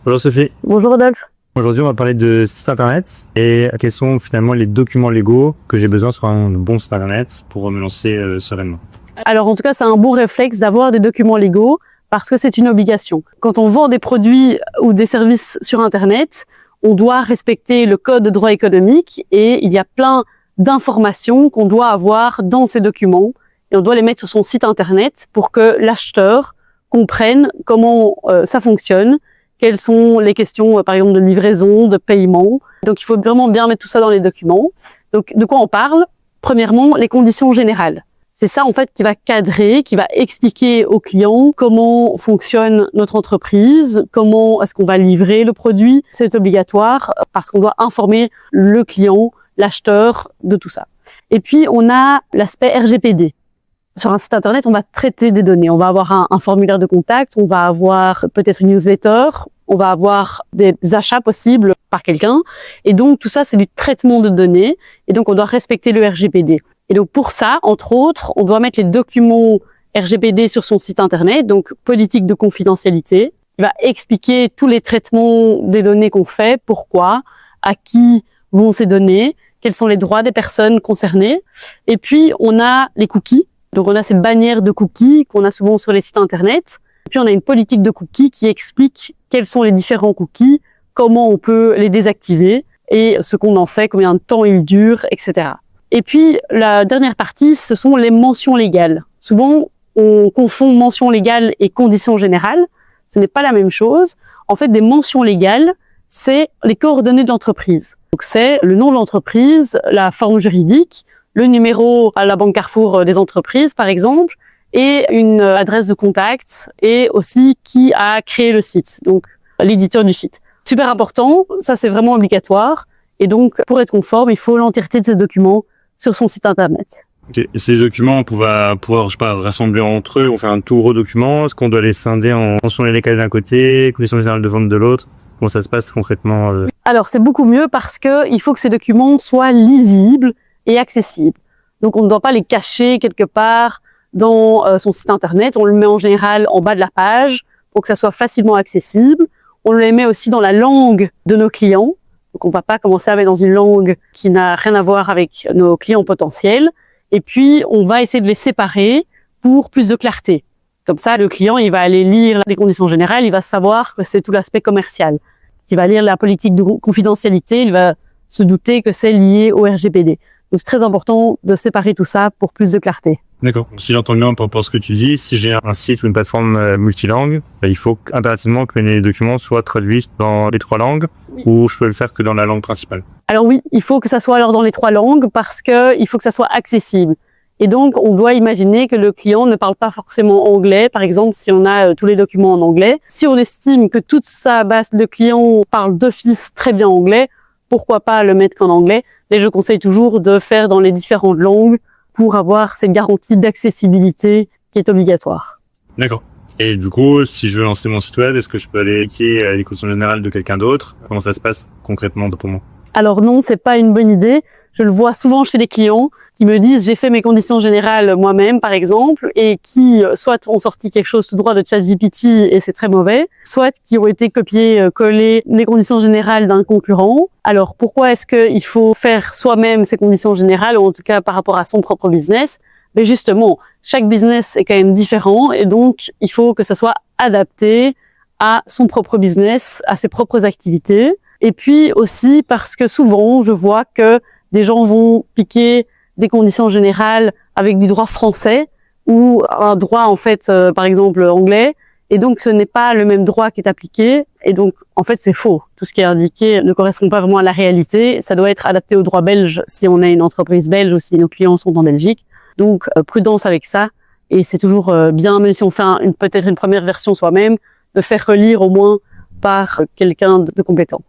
Bonjour Sophie. Bonjour Rodolphe. Aujourd'hui, on va parler de site internet et quels sont finalement les documents légaux que j'ai besoin sur un bon site internet pour me lancer sereinement. Alors en tout cas, c'est un bon réflexe d'avoir des documents légaux parce que c'est une obligation. Quand on vend des produits ou des services sur internet, on doit respecter le code de droit économique et il y a plein d'informations qu'on doit avoir dans ces documents et on doit les mettre sur son site internet pour que l'acheteur comprenne comment ça fonctionne. Quelles sont les questions, par exemple, de livraison, de paiement. Donc, il faut vraiment bien mettre tout ça dans les documents. Donc, de quoi on parle? Premièrement, les conditions générales. C'est ça, en fait, qui va cadrer, qui va expliquer au client comment fonctionne notre entreprise, comment est-ce qu'on va livrer le produit. C'est obligatoire parce qu'on doit informer le client, l'acheteur, de tout ça. Et puis, on a l'aspect RGPD. Sur un site internet, on va traiter des données. On va avoir un formulaire de contact, on va avoir peut-être une newsletter, on va avoir des achats possibles par quelqu'un. Et donc, tout ça, c'est du traitement de données. Et donc, on doit respecter le RGPD. Et donc, pour ça, entre autres, on doit mettre les documents RGPD sur son site internet, donc politique de confidentialité. Il va expliquer tous les traitements des données qu'on fait, pourquoi, à qui vont ces données, quels sont les droits des personnes concernées. Et puis, on a les cookies. Donc, on a ces bannières de cookies qu'on a souvent sur les sites internet. Puis, on a une politique de cookies qui explique quels sont les différents cookies, comment on peut les désactiver et ce qu'on en fait, combien de temps ils durent, etc. Et puis, la dernière partie, ce sont les mentions légales. Souvent, on confond mentions légales et conditions générales. Ce n'est pas la même chose. En fait, des mentions légales, c'est les coordonnées de l'entreprise. Donc, c'est le nom de l'entreprise, la forme juridique, le numéro à la Banque Carrefour des entreprises, par exemple, et une adresse de contact, et aussi qui a créé le site, donc l'éditeur du site. Super important, ça c'est vraiment obligatoire, et donc pour être conforme, il faut l'entièreté de ces documents sur son site internet. Okay. Et ces documents, on va pouvoir, je sais pas, rassembler entre eux, on fait un tout gros document, est-ce qu'on doit les scinder en mentions légales d'un côté, conditions générales de vente de l'autre? Comment ça se passe concrètement? Alors c'est beaucoup mieux parce que il faut que ces documents soient lisibles et accessible. Donc, on ne doit pas les cacher quelque part dans son site internet. On le met en général en bas de la page pour que ça soit facilement accessible. On les met aussi dans la langue de nos clients. Donc, on ne va pas commencer à mettre dans une langue qui n'a rien à voir avec nos clients potentiels. Et puis, on va essayer de les séparer pour plus de clarté. Comme ça, le client, il va aller lire les conditions générales, il va savoir que c'est tout l'aspect commercial. S'il va lire la politique de confidentialité, il va se douter que c'est lié au RGPD. Donc, c'est très important de séparer tout ça pour plus de clarté. D'accord. Si j'entends bien par rapport à ce que tu dis, si j'ai un site ou une plateforme multilangue, il faut impérativement que les documents soient traduits dans les 3 langues, oui. Ou je peux le faire que dans la langue principale? Alors oui, il faut que ça soit alors dans les 3 langues parce que il faut que ça soit accessible. Et donc, on doit imaginer que le client ne parle pas forcément anglais. Par exemple, si on a tous les documents en anglais, si on estime que toute sa base de clients parle d'office très bien anglais, pourquoi pas le mettre qu'en anglais? Mais je conseille toujours de faire dans les différentes langues pour avoir cette garantie d'accessibilité qui est obligatoire. D'accord. Et du coup, si je veux lancer mon site web, est-ce que je peux aller cliquer les conditions générales de quelqu'un d'autre? Comment ça se passe concrètement pour moi? Alors non, c'est pas une bonne idée. Je le vois souvent chez les clients qui me disent j'ai fait mes conditions générales moi-même par exemple et qui soit ont sorti quelque chose tout droit de ChatGPT et c'est très mauvais, soit qui ont été copiés-collés les conditions générales d'un concurrent. Alors pourquoi est-ce qu'il faut faire soi-même ces conditions générales ou en tout cas par rapport à son propre business? Mais justement, chaque business est quand même différent et donc il faut que ça soit adapté à son propre business, à ses propres activités. Et puis aussi parce que souvent je vois que des gens vont piquer des conditions générales avec du droit français ou un droit en fait par exemple anglais et donc ce n'est pas le même droit qui est appliqué et donc en fait c'est faux. Tout ce qui est indiqué ne correspond pas vraiment à la réalité. Ça doit être adapté au droit belge si on est une entreprise belge ou si nos clients sont en Belgique. Donc prudence avec ça et c'est toujours bien, même si on fait peut-être une première version soi-même, de faire relire au moins par quelqu'un de compétent.